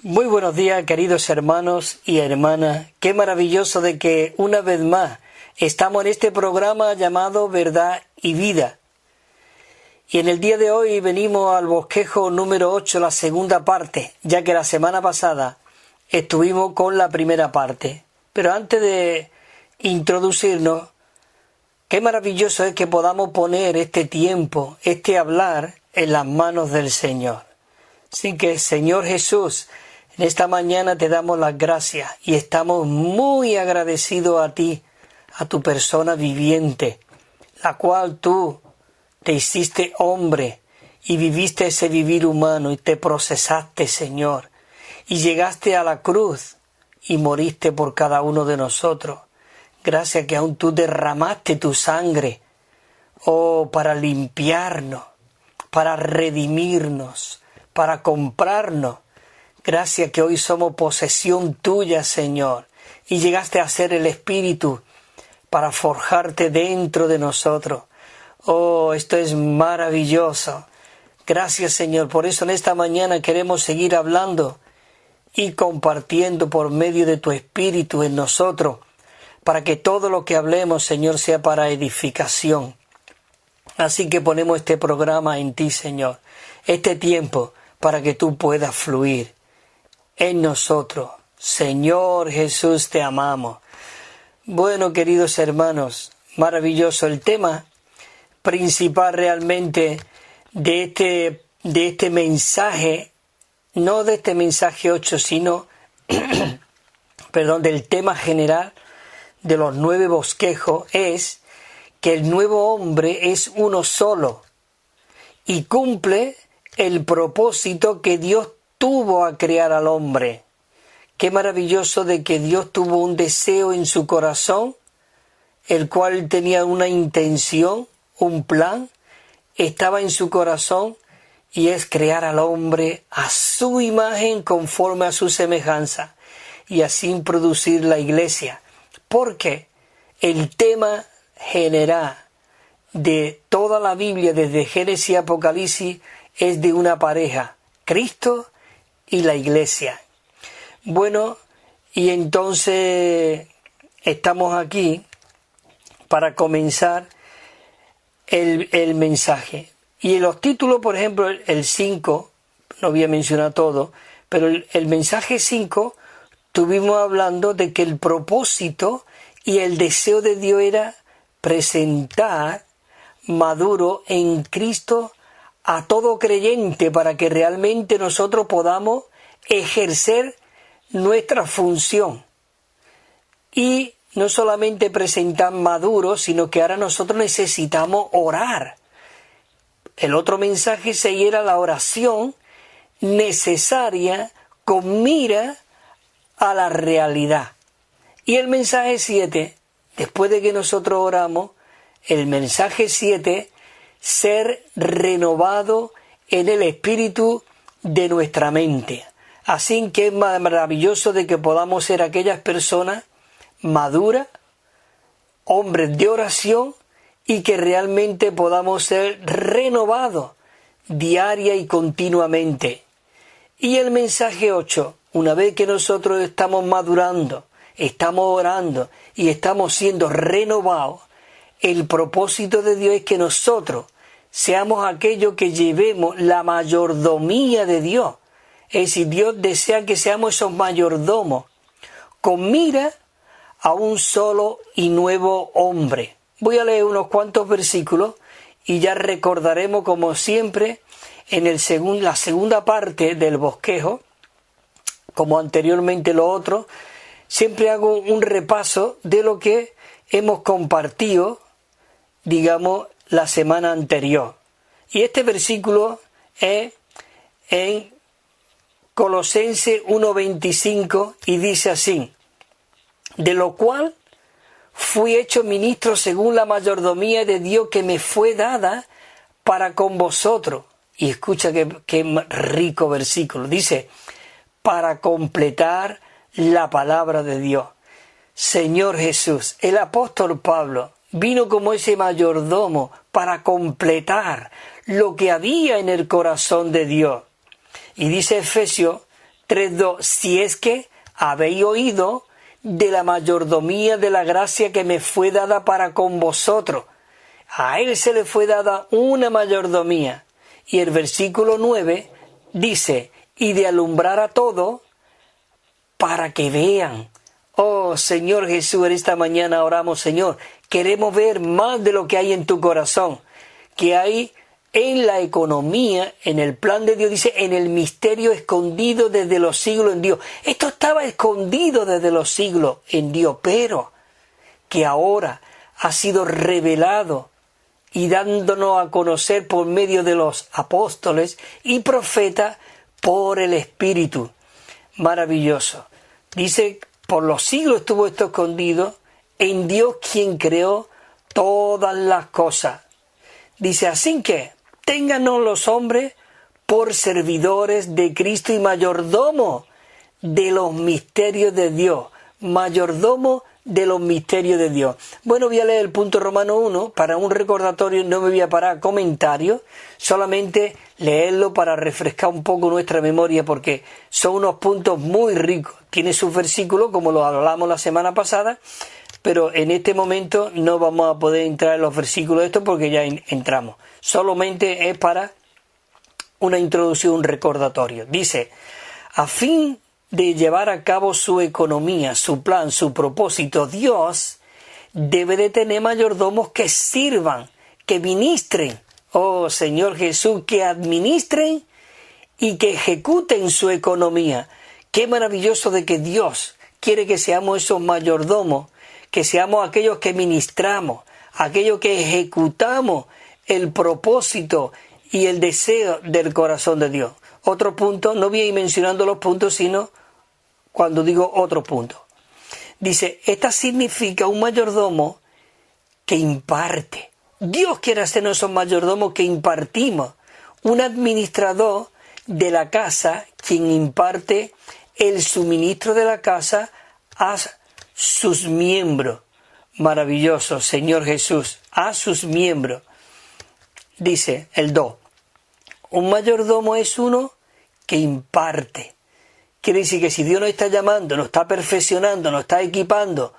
Muy buenos días, queridos hermanos y hermanas. Qué maravilloso de que una vez más estamos en este programa llamado Verdad y Vida. Y en el día de hoy venimos al bosquejo número 8, la segunda parte, ya que la semana pasada estuvimos con la primera parte. Pero antes de introducirnos, qué maravilloso es que podamos poner este tiempo, este hablar, en las manos del Señor. Así que, Señor Jesús, en esta mañana te damos las gracias y estamos muy agradecidos a ti, a tu persona viviente, la cual tú te hiciste hombre y viviste ese vivir humano y te procesaste, Señor, y llegaste a la cruz y moriste por cada uno de nosotros. Gracias que aún tú derramaste tu sangre, para limpiarnos, para redimirnos, para comprarnos. Gracias que hoy somos posesión tuya, Señor, y llegaste a ser el Espíritu para forjarte dentro de nosotros. Oh, esto es maravilloso. Gracias, Señor. Por eso en esta mañana queremos seguir hablando y compartiendo por medio de tu Espíritu en nosotros, para que todo lo que hablemos, Señor, sea para edificación. Así que ponemos este programa en ti, Señor, este tiempo para que tú puedas fluir en nosotros. Señor Jesús, te amamos. Bueno, queridos hermanos, maravilloso el tema principal realmente de este mensaje, no de este mensaje 8, sino, del tema general de los 9 bosquejos, es que el nuevo hombre es uno solo y cumple el propósito que Dios tuvo a crear al hombre. Qué maravilloso de que Dios tuvo un deseo en su corazón, el cual tenía una intención, un plan, estaba en su corazón, y es crear al hombre a su imagen conforme a su semejanza, y así producir la iglesia. Porque el tema general de toda la Biblia, desde Génesis y Apocalipsis, es de una pareja, Cristo y la iglesia. Bueno, y entonces estamos aquí para comenzar el mensaje. Y en los títulos, por ejemplo, el 5, no voy a mencionar todo, pero el mensaje 5, estuvimos hablando de que el propósito y el deseo de Dios era presentar maduro en Cristo a todo creyente, para que realmente nosotros podamos ejercer nuestra función. Y no solamente presentar maduro, sino que ahora nosotros necesitamos orar. El otro mensaje era la oración necesaria con mira a la realidad. Y el mensaje 7, después de que nosotros oramos, el mensaje 7, ser renovado en el espíritu de nuestra mente. Así que es maravilloso de que podamos ser aquellas personas maduras, hombres de oración, y que realmente podamos ser renovados diaria y continuamente. Y el mensaje 8, una vez que nosotros estamos madurando, estamos orando y estamos siendo renovados, el propósito de Dios es que nosotros seamos aquellos que llevemos la mayordomía de Dios. Es decir, Dios desea que seamos esos mayordomos con mira a un solo y nuevo hombre. Voy a leer unos cuantos versículos y ya recordaremos, como siempre, en la segunda parte del bosquejo, como anteriormente lo otro, siempre hago un repaso de lo que hemos compartido, digamos, la semana anterior. Y este versículo es en Colosenses 1:25 y dice así: de lo cual fui hecho ministro según la mayordomía de Dios que me fue dada para con vosotros. Y escucha qué rico versículo. Dice, para completar la palabra de Dios. Señor Jesús, el apóstol Pablo vino como ese mayordomo para completar lo que había en el corazón de Dios. Y dice Efesios 3:2, si es que habéis oído de la mayordomía de la gracia que me fue dada para con vosotros. A él se le fue dada una mayordomía. Y el versículo 9 dice, y de alumbrar a todos para que vean. Oh Señor Jesús, en esta mañana oramos, Señor, queremos ver más de lo que hay en tu corazón, que hay en la economía, en el plan de Dios, dice, en el misterio escondido desde los siglos en Dios. Esto estaba escondido desde los siglos en Dios, pero que ahora ha sido revelado y dándonos a conocer por medio de los apóstoles y profetas por el Espíritu. Maravilloso. Dice, por los siglos estuvo esto escondido en Dios, quien creó todas las cosas. Dice, así que ténganos los hombres por servidores de Cristo y mayordomo de los misterios de Dios. Mayordomo de los misterios de Dios. Bueno, voy a leer el punto Romano 1 para un recordatorio, no me voy a parar a comentarios, solamente leerlo para refrescar un poco nuestra memoria porque son unos puntos muy ricos. Tiene sus versículos como lo hablamos la semana pasada, pero en este momento no vamos a poder entrar en los versículos de esto porque ya entramos. Solamente es para una introducción, un recordatorio. Dice, a fin de llevar a cabo su economía, su plan, su propósito, Dios debe de tener mayordomos que sirvan, que ministren, oh Señor Jesús, que administren y que ejecuten su economía. Qué maravilloso de que Dios quiere que seamos esos mayordomos, que seamos aquellos que ministramos, aquellos que ejecutamos el propósito y el deseo del corazón de Dios. Otro punto, no voy a ir mencionando los puntos, sino cuando digo otro punto. Dice, esta significa un mayordomo que imparte. Dios quiere hacernos esos mayordomos que impartimos. Un administrador de la casa, quien imparte el suministro de la casa a sus miembros. Maravilloso, Señor Jesús, a sus miembros. Dice el 2. Un mayordomo es uno que imparte. Quiere decir que si Dios nos está llamando, nos está perfeccionando, nos está equipando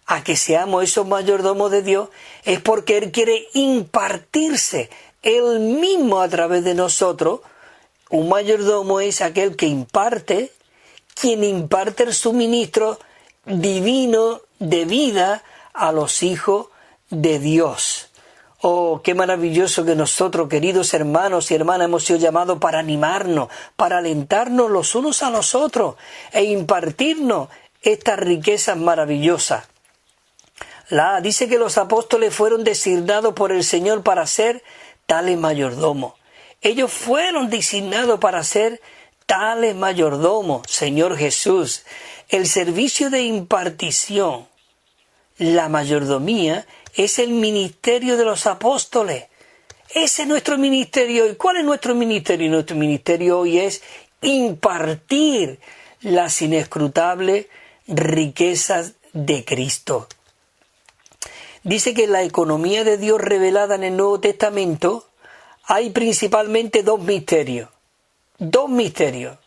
a que seamos esos mayordomos de Dios, es porque Él quiere impartirse Él mismo a través de nosotros. Un mayordomo es aquel que imparte, quien imparte el suministro divino de vida a los hijos de Dios. Oh, qué maravilloso que nosotros, queridos hermanos y hermanas, hemos sido llamados para animarnos, para alentarnos los unos a los otros e impartirnos estas riquezas maravillosas. Dice que los apóstoles fueron designados por el Señor para ser tales mayordomos. Ellos fueron designados para ser tales mayordomos, Señor Jesús. El servicio de impartición, la mayordomía, es el ministerio de los apóstoles. Ese es nuestro ministerio. ¿Y cuál es nuestro ministerio? Nuestro ministerio hoy es impartir las inescrutables riquezas de Cristo. Dice que en la economía de Dios revelada en el Nuevo Testamento hay principalmente dos misterios. Dos misterios.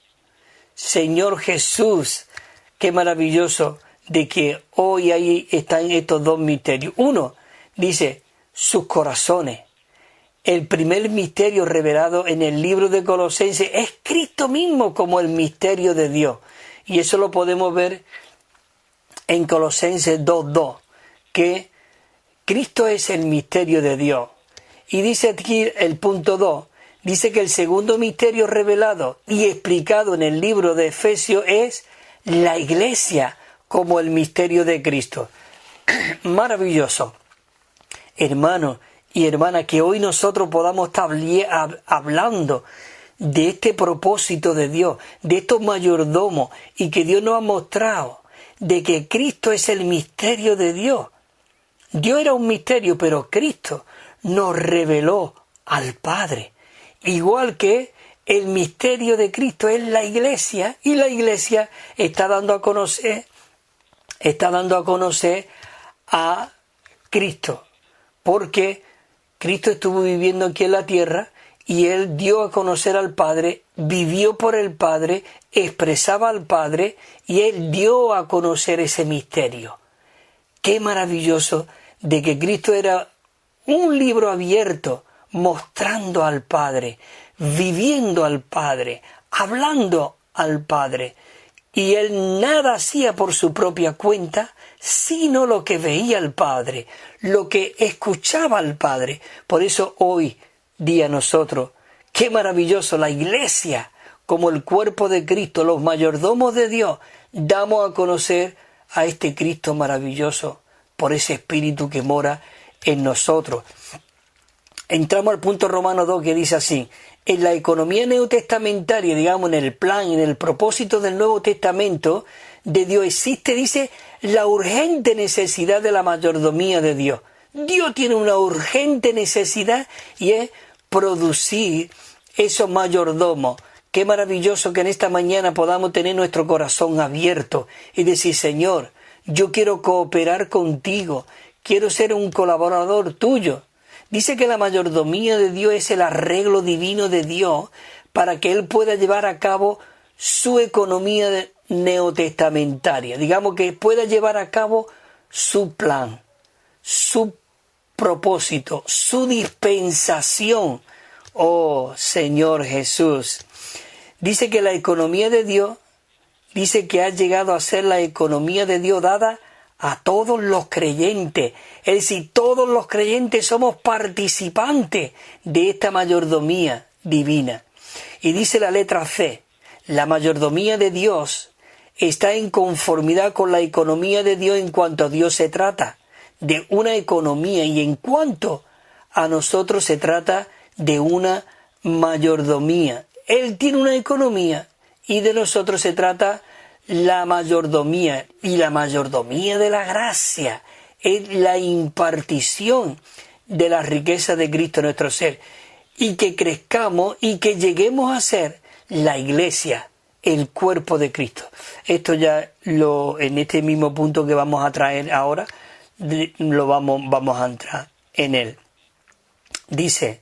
Señor Jesús, qué maravilloso de que hoy ahí están estos dos misterios. Uno, dice, sus corazones. El primer misterio revelado en el libro de Colosenses es Cristo mismo como el misterio de Dios. Y eso lo podemos ver en Colosenses 2:2, que Cristo es el misterio de Dios. Y dice aquí el punto 2, dice que el segundo misterio revelado y explicado en el libro de Efesios es la iglesia como el misterio de Cristo. Maravilloso. Hermanos y hermanas, que hoy nosotros podamos estar hablando de este propósito de Dios, de estos mayordomos, y que Dios nos ha mostrado de que Cristo es el misterio de Dios. Dios era un misterio, pero Cristo nos reveló al Padre. Igual que el misterio de Cristo es la iglesia, y la iglesia está dando a conocer a Cristo, porque Cristo estuvo viviendo aquí en la tierra y él dio a conocer al Padre, vivió por el Padre, expresaba al Padre y él dio a conocer ese misterio. Qué maravilloso de que Cristo era un libro abierto, mostrando al Padre, viviendo al Padre, hablando al Padre. Y él nada hacía por su propia cuenta, sino lo que veía al Padre, lo que escuchaba al Padre. Por eso hoy día nosotros, qué maravilloso, la Iglesia, como el cuerpo de Cristo, los mayordomos de Dios, damos a conocer a este Cristo maravilloso por ese Espíritu que mora en nosotros. Entramos al punto Romanos 2 que dice así: en la economía neotestamentaria, digamos, en el plan, en el propósito del Nuevo Testamento de Dios existe, dice, la urgente necesidad de la mayordomía de Dios. Dios tiene una urgente necesidad y es producir esos mayordomos. Qué maravilloso que en esta mañana podamos tener nuestro corazón abierto y decir: Señor, yo quiero cooperar contigo, quiero ser un colaborador tuyo. Dice que la mayordomía de Dios es el arreglo divino de Dios para que Él pueda llevar a cabo su economía neotestamentaria. Digamos que pueda llevar a cabo su plan, su propósito, su dispensación. Oh Señor Jesús. Dice que la economía de Dios, dice que ha llegado a ser la economía de Dios dada a todos los creyentes. Es decir, todos los creyentes somos participantes de esta mayordomía divina. Y dice la letra C, la mayordomía de Dios está en conformidad con la economía de Dios en cuanto a Dios se trata de una economía y en cuanto a nosotros se trata de una mayordomía. Él tiene una economía y de nosotros se trata la mayordomía, y la mayordomía de la gracia es la impartición de la riqueza de Cristo en nuestro ser, y que crezcamos y que lleguemos a ser la Iglesia, el cuerpo de Cristo. Esto ya en este mismo punto que vamos a traer ahora, vamos a entrar en él. Dice,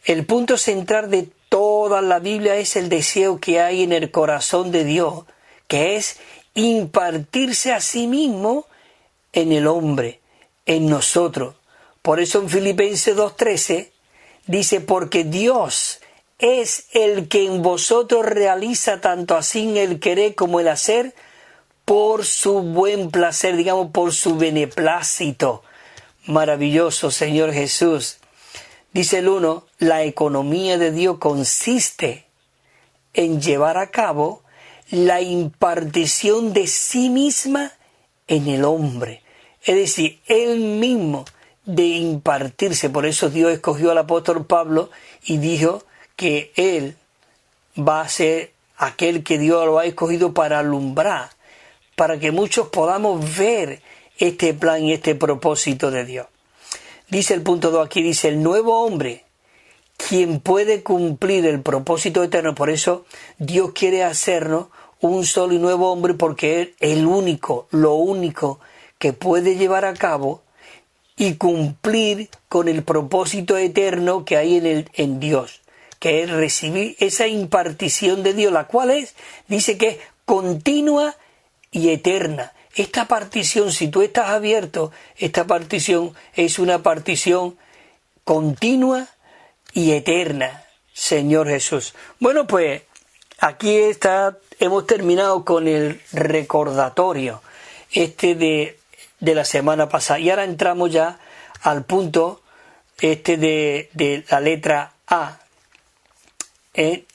el punto central de toda la Biblia es el deseo que hay en el corazón de Dios, que es impartirse a sí mismo en el hombre, en nosotros. Por eso en Filipenses 2:13 dice, porque Dios es el que en vosotros realiza tanto así el querer como el hacer, por su buen placer, digamos, por su beneplácito. Maravilloso, Señor Jesús. Dice el 1, la economía de Dios consiste en llevar a cabo la impartición de sí misma en el hombre. Es decir, él mismo de impartirse. Por eso Dios escogió al apóstol Pablo y dijo que él va a ser aquel que Dios lo ha escogido para alumbrar, para que muchos podamos ver este plan y este propósito de Dios. Dice el punto 2 aquí, dice, el nuevo hombre, quien puede cumplir el propósito eterno. Por eso Dios quiere hacernos un solo y nuevo hombre, porque es el único, lo único que puede llevar a cabo y cumplir con el propósito eterno que hay en Dios, que es recibir esa impartición de Dios, la cual dice que es continua y eterna. Esta partición, si tú estás abierto, esta partición es una partición continua y eterna, Señor Jesús. Bueno, pues aquí hemos terminado con el recordatorio de la semana pasada. Y ahora entramos ya al punto de la letra A.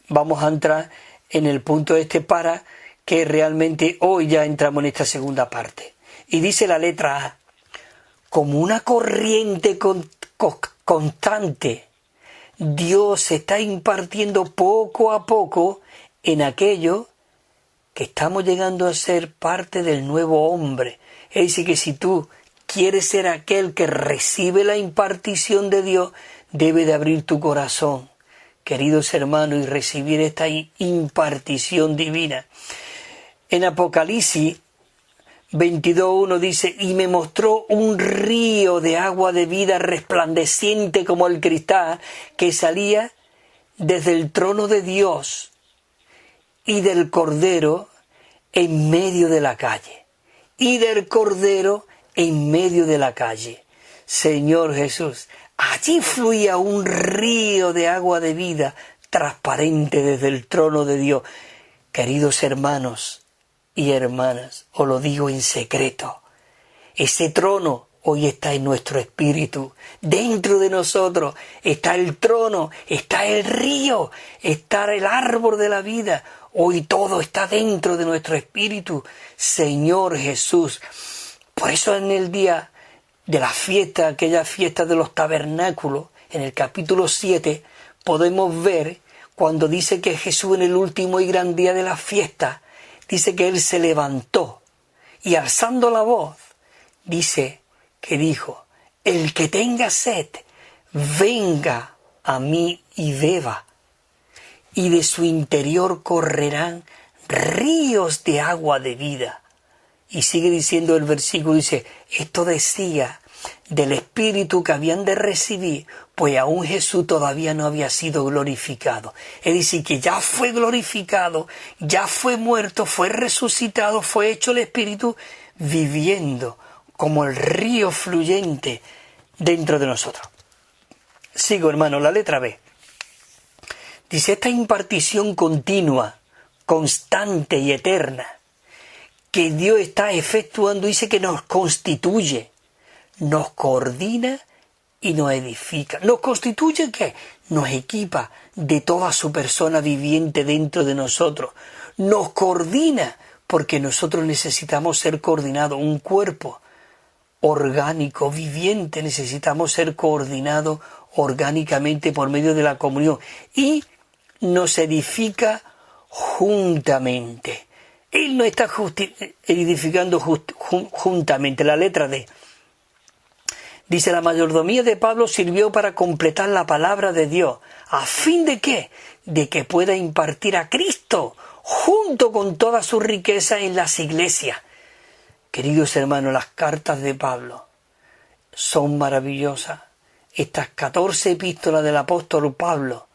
Vamos a entrar en el punto para que realmente hoy ya entramos en esta segunda parte. Y dice la letra A, como una corriente constante, Dios se está impartiendo poco a poco en aquello que estamos llegando a ser parte del nuevo hombre. Es decir, que si tú quieres ser aquel que recibe la impartición de Dios, debe de abrir tu corazón, queridos hermanos, y recibir esta impartición divina. En Apocalipsis 22:1 dice, y me mostró un río de agua de vida resplandeciente como el cristal, que salía desde el trono de Dios y del Cordero en medio de la calle. Y del Cordero en medio de la calle. Señor Jesús, allí fluía un río de agua de vida transparente desde el trono de Dios. Queridos hermanos y hermanas, os lo digo en secreto, ese trono hoy está en nuestro espíritu. Dentro de nosotros está el trono, está el río, está el árbol de la vida. Hoy todo está dentro de nuestro espíritu. Señor Jesús. Por eso en el día de la fiesta, aquella fiesta de los tabernáculos, en el capítulo 7, podemos ver cuando dice que Jesús en el último y gran día de la fiesta, dice que Él se levantó y alzando la voz, dice que dijo, el que tenga sed, venga a mí y beba, y de su interior correrán ríos de agua de vida. Y sigue diciendo el versículo, dice, esto decía del Espíritu que habían de recibir, pues aún Jesús todavía no había sido glorificado. Es decir, que ya fue glorificado, ya fue muerto, fue resucitado, fue hecho el Espíritu viviendo como el río fluyente dentro de nosotros. Sigo, hermano, la letra B. Dice, esta impartición continua, constante y eterna, que Dios está efectuando, dice que nos constituye, nos coordina y nos edifica. ¿Nos constituye qué? Nos equipa de toda su persona viviente dentro de nosotros. Nos coordina porque nosotros necesitamos ser coordinados, un cuerpo orgánico, viviente, necesitamos ser coordinados orgánicamente por medio de la comunión y nos edifica juntamente. Él no está edificando juntamente. La letra D. Dice, la mayordomía de Pablo sirvió para completar la palabra de Dios. ¿A fin de qué? De que pueda impartir a Cristo junto con toda su riqueza en las iglesias. Queridos hermanos, las cartas de Pablo son maravillosas. Estas 14 epístolas del apóstol Pablo,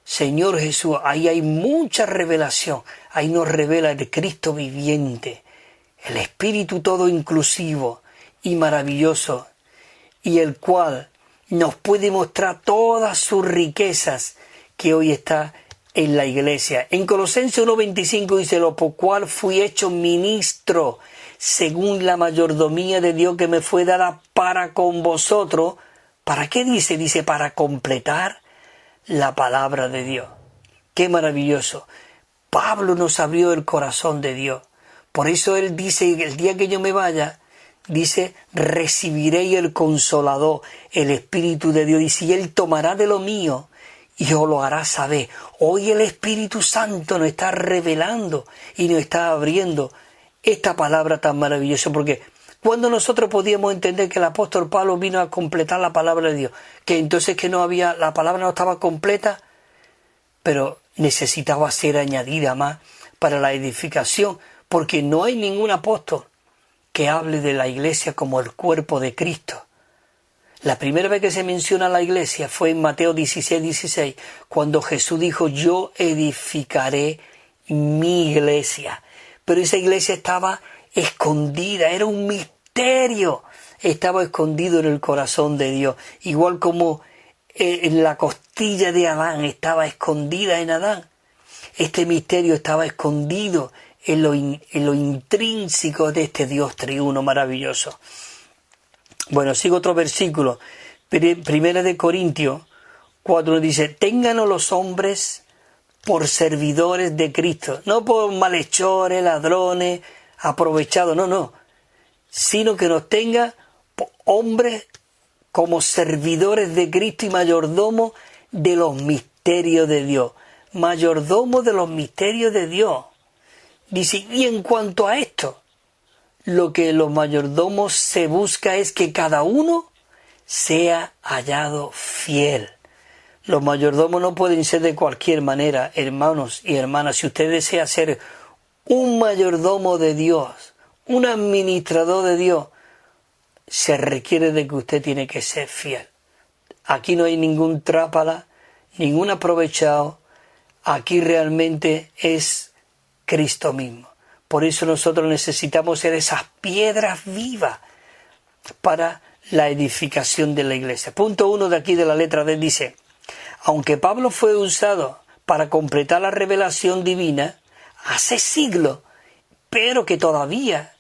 Señor Jesús, ahí hay mucha revelación. Ahí nos revela el Cristo viviente, el Espíritu todo inclusivo y maravilloso, y el cual nos puede mostrar todas sus riquezas que hoy está en la iglesia. En Colosenses 1:25 dice, lo por cual fui hecho ministro, según la mayordomía de Dios que me fue dada para con vosotros. ¿Para qué dice? Dice, para completar la palabra de Dios. ¡Qué maravilloso! Pablo nos abrió el corazón de Dios. Por eso él dice, el día que yo me vaya, dice, recibiréis el Consolador, el Espíritu de Dios. Dice, y Él tomará de lo mío y os lo hará saber. Hoy el Espíritu Santo nos está revelando y nos está abriendo esta palabra tan maravillosa, porque cuando nosotros podíamos entender que el apóstol Pablo vino a completar la palabra de Dios, que entonces que no había, la palabra no estaba completa, pero necesitaba ser añadida más para la edificación, porque no hay ningún apóstol que hable de la iglesia como el cuerpo de Cristo. La primera vez que se menciona la iglesia fue en Mateo 16:16, cuando Jesús dijo, yo edificaré mi iglesia. Pero esa iglesia estaba escondida, era un misterio, estaba escondido en el corazón de Dios, igual como en la costilla de Adán estaba escondida en Adán. Este misterio estaba escondido en lo intrínseco de este Dios triuno maravilloso. Bueno, sigo otro versículo. Primera de Corintios 4 dice, ténganos los hombres por servidores de Cristo, no por malhechores, ladrones, aprovechados, no, sino que nos tenga hombres como servidores de Cristo y mayordomos de los misterios de Dios. Mayordomos de los misterios de Dios. Dice, y en cuanto a esto, lo que los mayordomos se busca es que cada uno sea hallado fiel. Los mayordomos no pueden ser de cualquier manera, hermanos y hermanas. Si usted desea ser un mayordomo de Dios, un administrador de Dios, se requiere de que usted tiene que ser fiel. Aquí no hay ningún trápala ningún aprovechado. Aquí realmente es Cristo mismo. Por eso nosotros necesitamos ser esas piedras vivas para la edificación de la iglesia. Punto 1 de aquí de la letra D dice: aunque Pablo fue usado para completar la revelación divina hace siglos, pero que todavía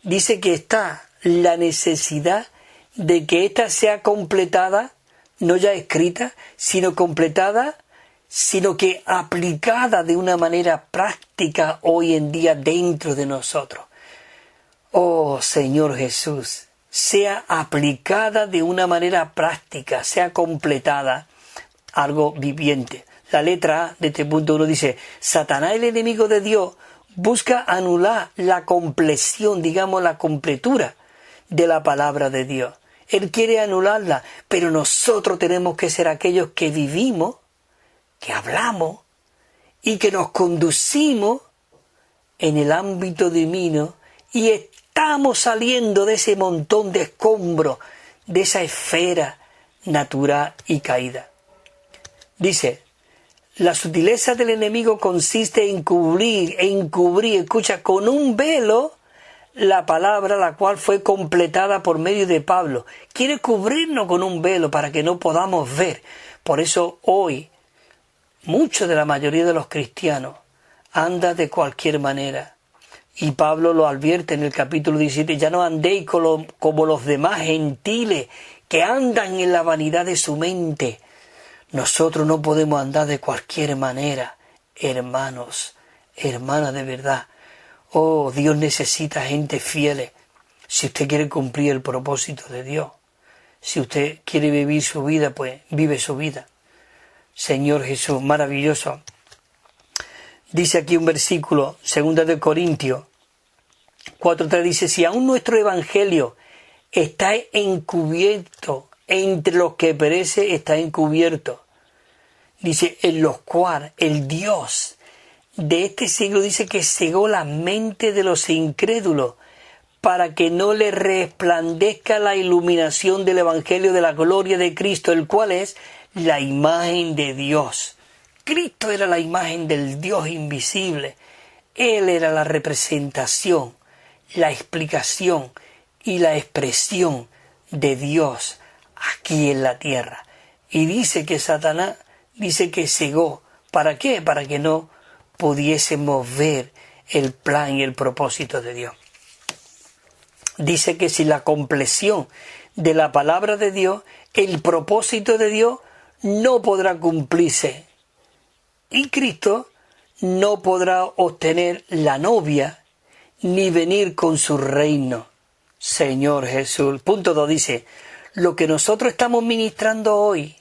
dice que está la necesidad de que ésta sea completada, no ya escrita, sino completada, sino que aplicada de una manera práctica hoy en día dentro de nosotros. Oh Señor Jesús, sea aplicada de una manera práctica, sea completada, algo viviente. La letra A de este punto 1 dice: Satanás, el enemigo de Dios, busca anular la compleción, digamos la completura de la palabra de Dios. Él quiere anularla, pero nosotros tenemos que ser aquellos que vivimos, que hablamos y que nos conducimos en el ámbito divino y estamos saliendo de ese montón de escombros, de esa esfera natural y caída. Dice: la sutileza del enemigo consiste en cubrir, escucha, con un velo la palabra, la cual fue completada por medio de Pablo. Quiere cubrirnos con un velo para que no podamos ver. Por eso hoy, de la mayoría de los cristianos anda de cualquier manera. Y Pablo lo advierte en el capítulo 17, ya no andéis como los demás gentiles que andan en la vanidad de su mente. Nosotros no podemos andar de cualquier manera, hermanos, hermanas de verdad. Oh, Dios necesita gente fiel. Si usted quiere cumplir el propósito de Dios, si usted quiere vivir su vida, pues vive su vida. Señor Jesús, maravilloso. Dice aquí un versículo, 2 de Corintios 4:3, dice: si aún nuestro evangelio está encubierto, entre los que perece está encubierto. Dice: en los cuales el Dios de este siglo, dice, que cegó la mente de los incrédulos para que no le resplandezca la iluminación del evangelio de la gloria de Cristo, el cual es la imagen de Dios. Cristo era la imagen del Dios invisible. Él era la representación, la explicación y la expresión de Dios aquí en la tierra. Y dice que Satanás, dice que cegó. ¿Para qué? Para que no pudiésemos ver el plan y el propósito de Dios. Dice que si la compleción de la palabra de Dios, el propósito de Dios no podrá cumplirse. Y Cristo no podrá obtener la novia ni venir con su reino. Señor Jesús. Punto 2 dice: lo que nosotros estamos ministrando hoy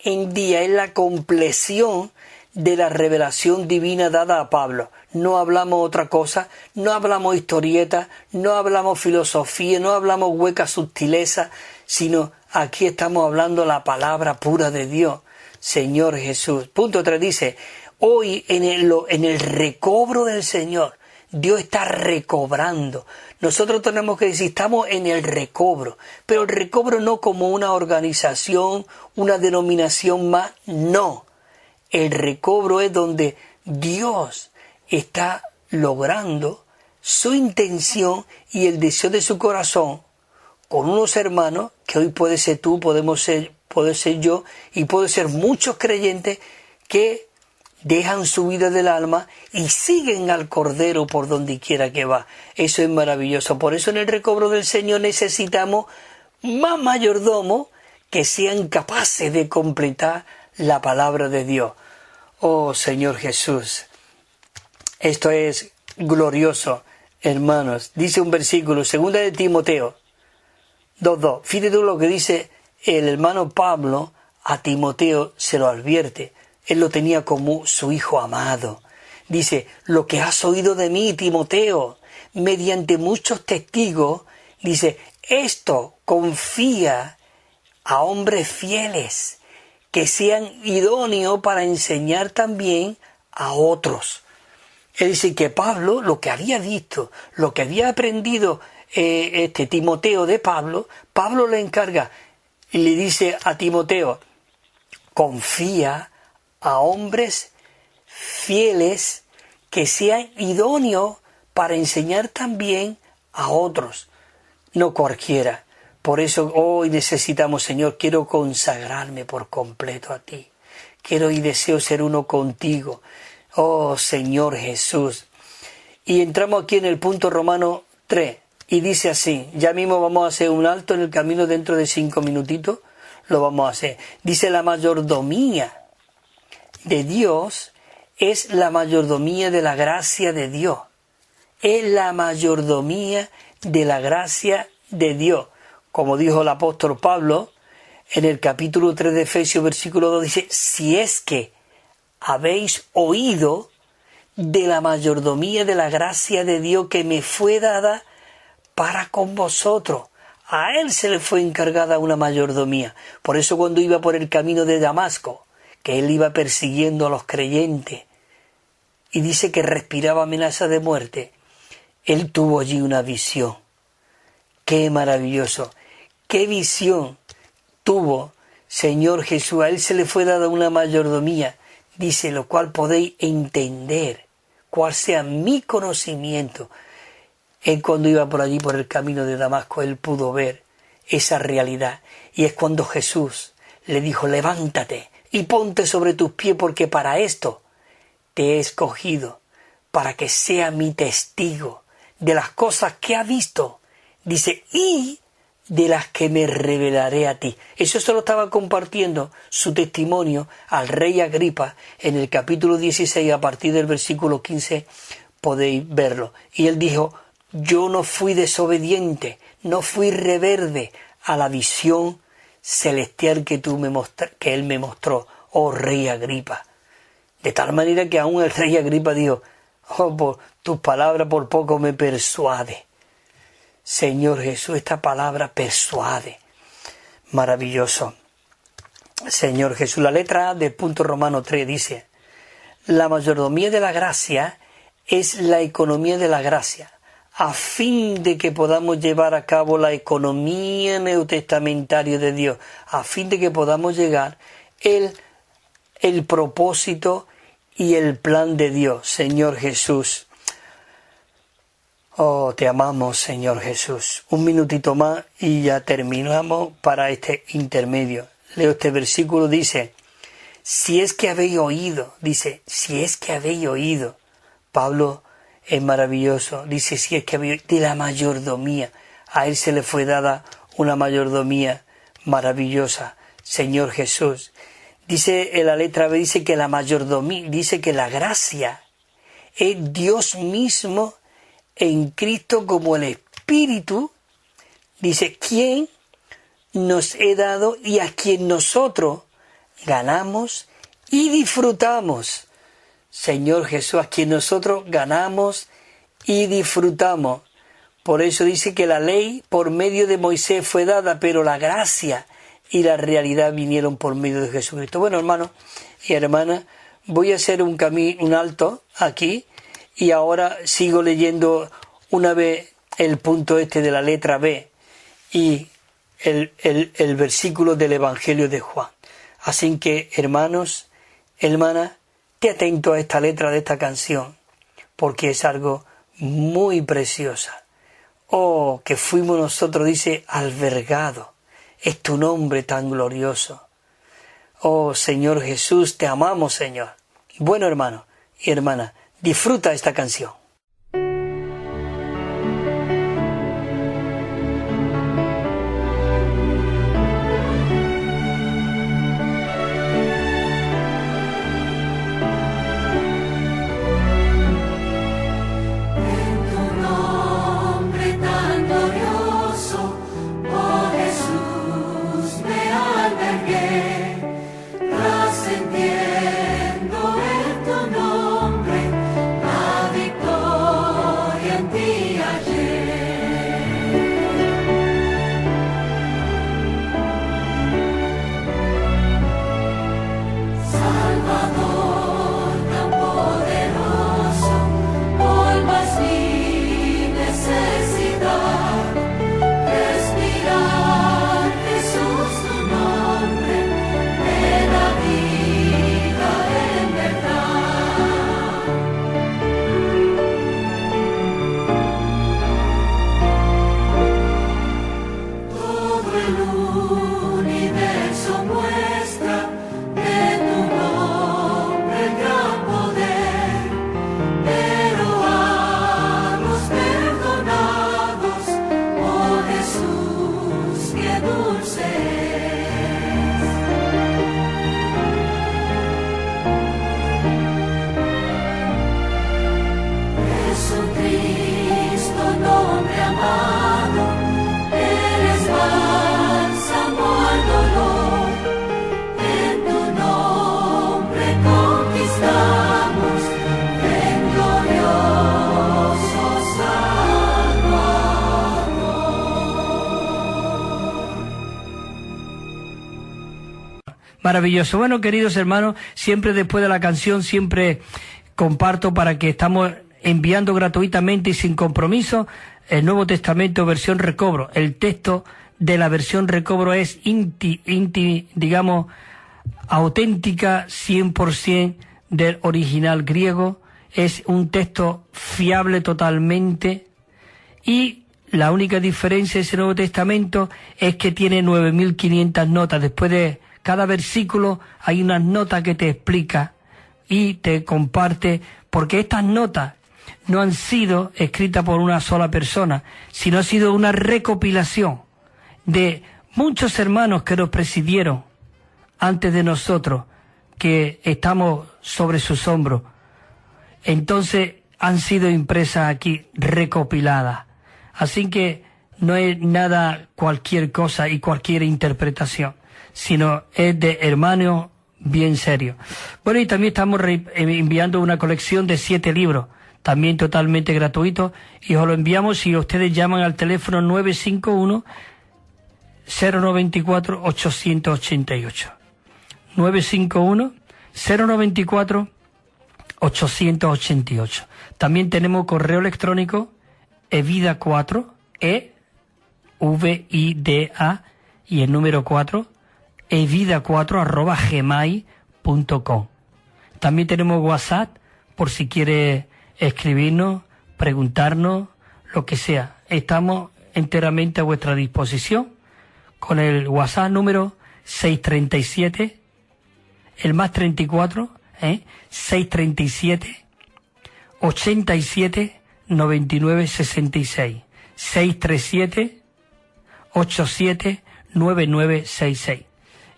en día es la compleción de la revelación divina dada a Pablo. No hablamos otra cosa, no hablamos historietas, no hablamos filosofía, no hablamos huecas sutilezas, sino aquí estamos hablando la palabra pura de Dios, Señor Jesús. Punto 3 dice: hoy en el recobro del Señor, Dios está recobrando. Nosotros tenemos que decir, estamos en el recobro, pero el recobro no como una organización, una denominación más, no. El recobro es donde Dios está logrando su intención y el deseo de su corazón con unos hermanos, que hoy puede ser tú, puede ser yo, y puede ser muchos creyentes que dejan su vida del alma y siguen al Cordero por donde quiera que va. Eso es maravilloso. Por eso en el recobro del Señor necesitamos más mayordomos que sean capaces de completar la palabra de Dios. Oh Señor Jesús, esto es glorioso, hermanos. Dice un versículo, 2 de Timoteo 2:2. Fíjate tú lo que dice el hermano Pablo a Timoteo, se lo advierte. Él lo tenía como su hijo amado. Dice: lo que has oído de mí, Timoteo, mediante muchos testigos, dice, esto confía a hombres fieles, que sean idóneos para enseñar también a otros. Es decir, que Pablo, lo que había visto, lo que había aprendido Timoteo de Pablo, Pablo le encarga y le dice a Timoteo: confía a hombres fieles que sean idóneos para enseñar también a otros, no cualquiera. Por eso hoy necesitamos, Señor, quiero consagrarme por completo a ti. Quiero y deseo ser uno contigo. Oh Señor Jesús. Y entramos aquí en el punto Romano 3 y dice así, ya mismo vamos a hacer un alto en el camino dentro de 5 minutitos, lo vamos a hacer. Dice la mayordomía de Dios es la mayordomía de la gracia de Dios. Es la mayordomía de la gracia de Dios. Como dijo el apóstol Pablo en el capítulo 3 de Efesios, versículo 2, dice, si es que habéis oído de la mayordomía de la gracia de Dios que me fue dada para con vosotros. A él se le fue encargada una mayordomía. Por eso cuando iba por el camino de Damasco, que él iba persiguiendo a los creyentes, y dice que respiraba amenaza de muerte, él tuvo allí una visión. ¡Qué maravilloso! ¡Qué visión tuvo Señor Jesús! A él se le fue dada una mayordomía, dice, lo cual podéis entender, cuál sea mi conocimiento. Él cuando iba por allí, por el camino de Damasco, él pudo ver esa realidad. Y es cuando Jesús le dijo, levántate y ponte sobre tus pies, porque para esto te he escogido, para que sea mi testigo de las cosas que ha visto. Dice, y de las que me revelaré a ti. Eso se lo estaba compartiendo su testimonio al rey Agripa en el capítulo 16, a partir del versículo 15 podéis verlo. Y él dijo, yo no fui desobediente, no fui rebelde a la visión celestial que él me mostró, oh rey Agripa. De tal manera que aún el rey Agripa dijo, oh, por tus palabras por poco me persuade. Señor Jesús, esta palabra persuade. Maravilloso. Señor Jesús, la letra A del punto Romano 3 dice, la mayordomía de la gracia es la economía de la gracia, a fin de que podamos llevar a cabo la economía neotestamentaria de Dios, a fin de que podamos llegar el propósito y el plan de Dios, Señor Jesús. Oh, te amamos, Señor Jesús. Un minutito más y ya terminamos para este intermedio. Leo este versículo, dice, si es que habéis oído, dice, si es que habéis oído. Pablo es maravilloso, dice, si es que habéis oído de la mayordomía. A él se le fue dada una mayordomía maravillosa, Señor Jesús. Dice en la letra B, dice que la mayordomía, dice que la gracia es Dios mismo en Cristo como el Espíritu, dice, quien nos he dado y a quien nosotros ganamos y disfrutamos. Señor Jesús, a quien nosotros ganamos y disfrutamos. Por eso dice que la ley por medio de Moisés fue dada, pero la gracia y la realidad vinieron por medio de Jesucristo. Bueno, hermanos y hermanas, voy a hacer un alto aquí. Y ahora sigo leyendo una vez el punto este de la letra B y el versículo del Evangelio de Juan. Así que, hermanos, hermanas, te atento a esta letra de esta canción, porque es algo muy preciosa. Oh, que fuimos nosotros, dice, albergados. Es tu nombre tan glorioso. Oh, Señor Jesús, te amamos, Señor. Bueno, hermanos y hermanas, disfruta esta canción. Trascendiendo en tu nombre, la victoria. Maravilloso. Bueno, queridos hermanos, siempre después de la canción, siempre comparto para que estamos enviando gratuitamente y sin compromiso el Nuevo Testamento versión recobro. El texto de la versión recobro es digamos, auténtica 100% del original griego. Es un texto fiable totalmente y la única diferencia de ese Nuevo Testamento es que tiene 9.500 notas. Después de cada versículo hay unas notas que te explica y te comparte, porque estas notas no han sido escritas por una sola persona, sino ha sido una recopilación de muchos hermanos que nos presidieron antes de nosotros, que estamos sobre sus hombros. Entonces han sido impresas aquí, recopiladas. Así que no es nada cualquier cosa y cualquier interpretación, sino es de hermanos bien serios. Bueno, y también estamos enviando una colección de 7 libros, también totalmente gratuitos, y os lo enviamos si ustedes llaman al teléfono 951-094-888. 951-094-888. También tenemos correo electrónico evida4, E-V-I-D-A, y el número 4, evida4@gmail.com. También tenemos WhatsApp, por si quiere escribirnos, preguntarnos, lo que sea. Estamos enteramente a vuestra disposición con el WhatsApp número 637, el más 34, 637 87 99 66, 637 87 9966,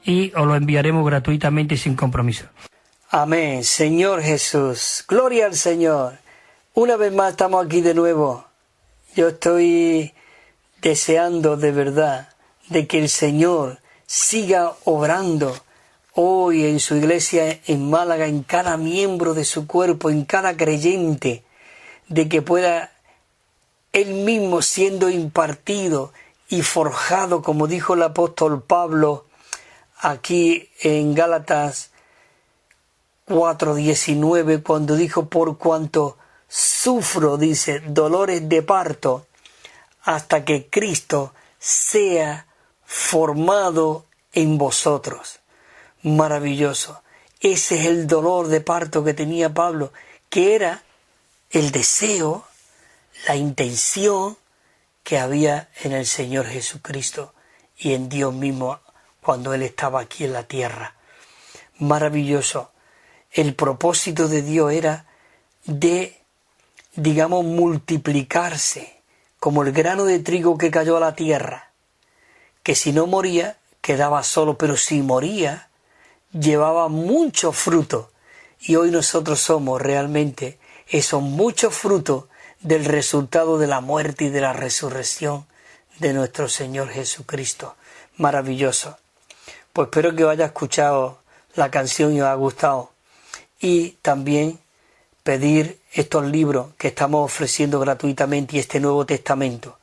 y os lo enviaremos gratuitamente y sin compromiso. Amén. Señor Jesús, gloria al Señor. Una vez más estamos aquí de nuevo. Yo estoy deseando de verdad de que el Señor siga obrando hoy en su iglesia en Málaga, en cada miembro de su cuerpo, en cada creyente, de que pueda él mismo siendo impartido y forjado, como dijo el apóstol Pablo aquí en Gálatas 4:19, cuando dijo: por cuanto sufro, dice, dolores de parto, hasta que Cristo sea formado en vosotros. Maravilloso. Ese es el dolor de parto que tenía Pablo, que era el deseo, la intención que había en el Señor Jesucristo y en Dios mismo cuando Él estaba aquí en la tierra. Maravilloso. El propósito de Dios era de, digamos, multiplicarse, como el grano de trigo que cayó a la tierra, que si no moría, quedaba solo, pero si moría, llevaba mucho fruto. Y hoy nosotros somos realmente esos muchos frutos del resultado de la muerte y de la resurrección de nuestro Señor Jesucristo. Maravilloso. Pues espero que os haya escuchado la canción y os haya gustado. Y también pedir estos libros que estamos ofreciendo gratuitamente y este Nuevo Testamento.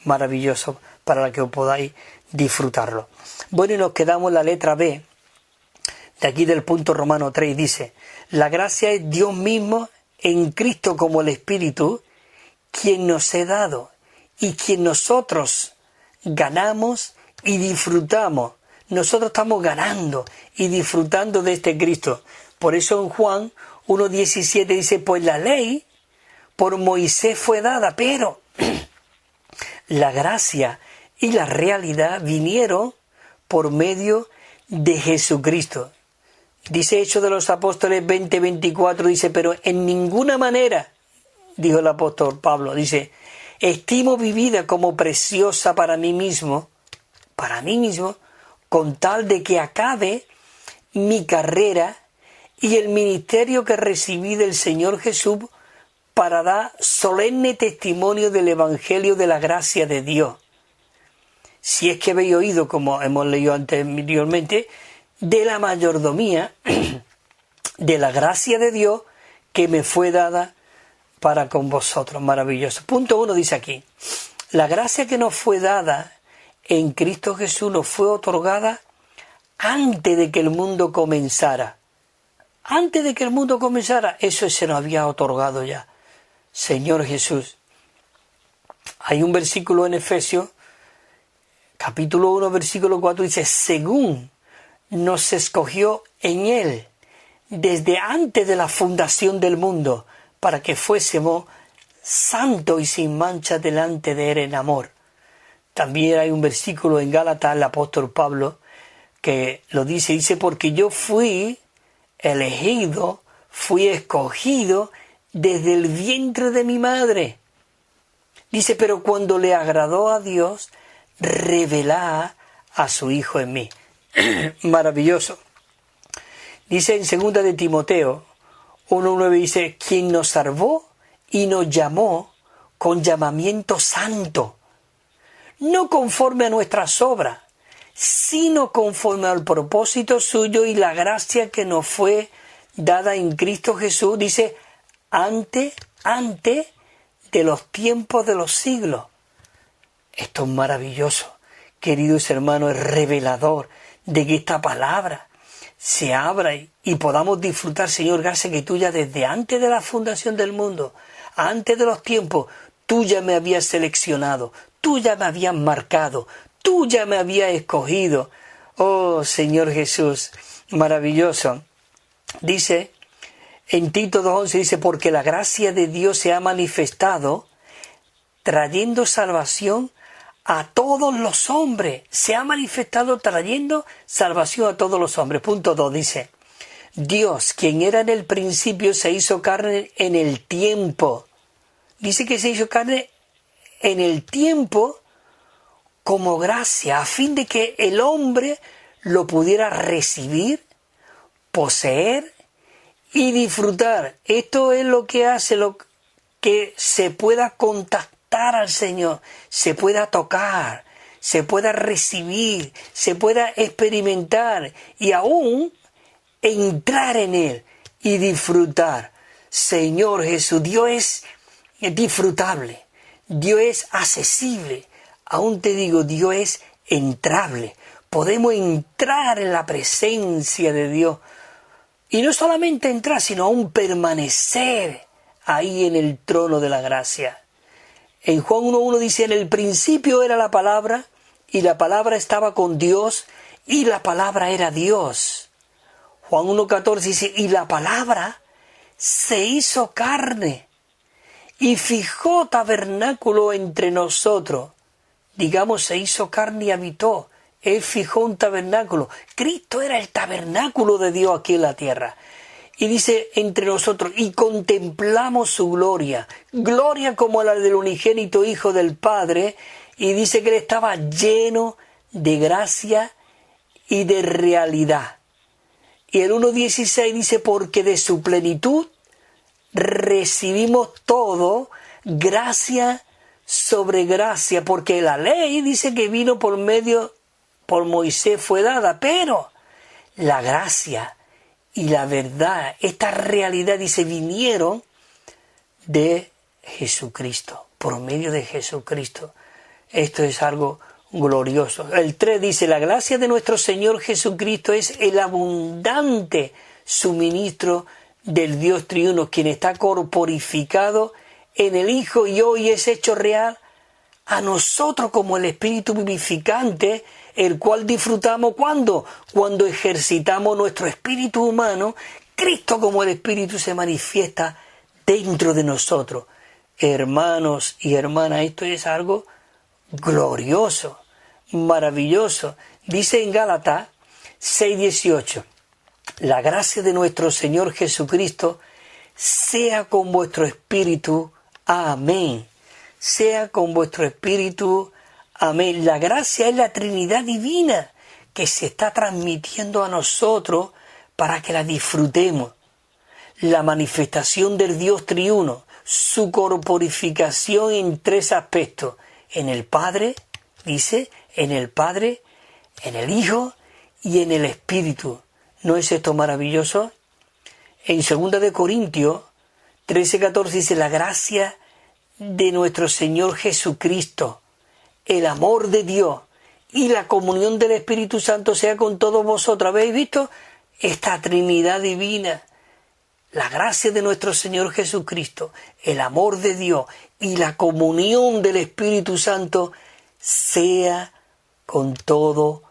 Maravilloso, para que os podáis disfrutarlo. Bueno, y nos quedamos en la letra B, de aquí del punto Romano 3, dice: la gracia es Dios mismo en Cristo como el Espíritu, quien nos ha dado y quien nosotros ganamos y disfrutamos. Nosotros estamos ganando y disfrutando de este Cristo. Por eso en Juan 1:17 dice: pues la ley por Moisés fue dada, pero la gracia y la realidad vinieron por medio de Jesucristo. Dice Hechos de los Apóstoles 20:24, dice: pero en ninguna manera, dijo el apóstol Pablo, dice, estimo mi vida como preciosa para mí mismo, con tal de que acabe mi carrera y el ministerio que recibí del Señor Jesús para dar solemne testimonio del Evangelio de la gracia de Dios. Si es que habéis oído, como hemos leído anteriormente, de la mayordomía, de la gracia de Dios que me fue dada para con vosotros. Maravilloso. Punto 1 dice aquí: la gracia que nos fue dada en Cristo Jesús nos fue otorgada antes de que el mundo comenzara. Antes de que el mundo comenzara, eso se nos había otorgado ya. Señor Jesús. Hay un versículo en Efesios, capítulo 1, versículo 4, dice, según nos escogió en Él, desde antes de la fundación del mundo, para que fuésemos santos y sin mancha delante de Él en amor. También hay un versículo en Gálatas, el apóstol Pablo, que lo dice, porque yo fui elegido, fui escogido desde el vientre de mi madre. Dice, pero cuando le agradó a Dios, revelar a su Hijo en mí. Maravilloso. Dice en 2 de Timoteo 1:9, dice, quien nos salvó y nos llamó con llamamiento santo, no conforme a nuestras obras, sino conforme al propósito suyo y la gracia que nos fue dada en Cristo Jesús, dice, antes de los tiempos de los siglos. Esto es maravilloso, queridos hermanos, es revelador de que esta palabra se abra y podamos disfrutar, Señor, gracias que tú ya desde antes de la fundación del mundo, antes de los tiempos, tú ya me habías seleccionado, tú ya me habías marcado, tú ya me habías escogido. Oh, Señor Jesús, maravilloso. Dice, en Tito 2:11 dice, porque la gracia de Dios se ha manifestado trayendo salvación a todos los hombres. Se ha manifestado trayendo salvación a todos los hombres. Punto 2 dice, Dios, quien era en el principio, se hizo carne en el tiempo. Dice que se hizo carne en el tiempo como gracia, a fin de que el hombre lo pudiera recibir, poseer y disfrutar. Esto es lo que hace que se pueda contactar al Señor, se pueda tocar, se pueda recibir, se pueda experimentar y aún entrar en Él y disfrutar. Señor Jesús, Dios es disfrutable, Dios es accesible, aún te digo, Dios es entrable. Podemos entrar en la presencia de Dios. Y no solamente entrar, sino aún permanecer ahí en el trono de la gracia. En Juan 1:1 dice, en el principio era la palabra, y la palabra estaba con Dios, y la palabra era Dios. Juan 1:14 dice, y la palabra se hizo carne, y fijó tabernáculo entre nosotros. Digamos, se hizo carne y habitó. Él fijó un tabernáculo. Cristo era el tabernáculo de Dios aquí en la tierra. Y dice, entre nosotros, y contemplamos su gloria. Gloria como la del unigénito Hijo del Padre. Y dice que él estaba lleno de gracia y de realidad. Y el 1:16 dice, porque de su plenitud recibimos todo, gracia sobre gracia. Porque la ley dice que vino por Moisés fue dada, pero la gracia y la verdad, esta realidad, dice, vinieron de Jesucristo, por medio de Jesucristo. Esto es algo glorioso. El 3 dice, la gracia de nuestro Señor Jesucristo es el abundante suministro del Dios triuno, quien está corporificado en el Hijo y hoy es hecho real a nosotros como el Espíritu vivificante, el cual disfrutamos ¿cuándo? Cuando ejercitamos nuestro espíritu humano. Cristo como el Espíritu se manifiesta dentro de nosotros. Hermanos y hermanas, esto es algo glorioso, maravilloso. Dice en Gálatas 6:18, la gracia de nuestro Señor Jesucristo sea con vuestro espíritu. Amén. Sea con vuestro espíritu. Amén. La gracia es la Trinidad divina que se está transmitiendo a nosotros para que la disfrutemos. La manifestación del Dios triuno, su corporificación en 3 aspectos. En el Padre, dice, en el Padre, en el Hijo y en el Espíritu. ¿No es esto maravilloso? En 2 de Corintios 13:14 dice, la gracia de nuestro Señor Jesucristo, el amor de Dios y la comunión del Espíritu Santo sea con todos vosotros. ¿Habéis visto? Esta Trinidad divina, la gracia de nuestro Señor Jesucristo, el amor de Dios y la comunión del Espíritu Santo sea con todos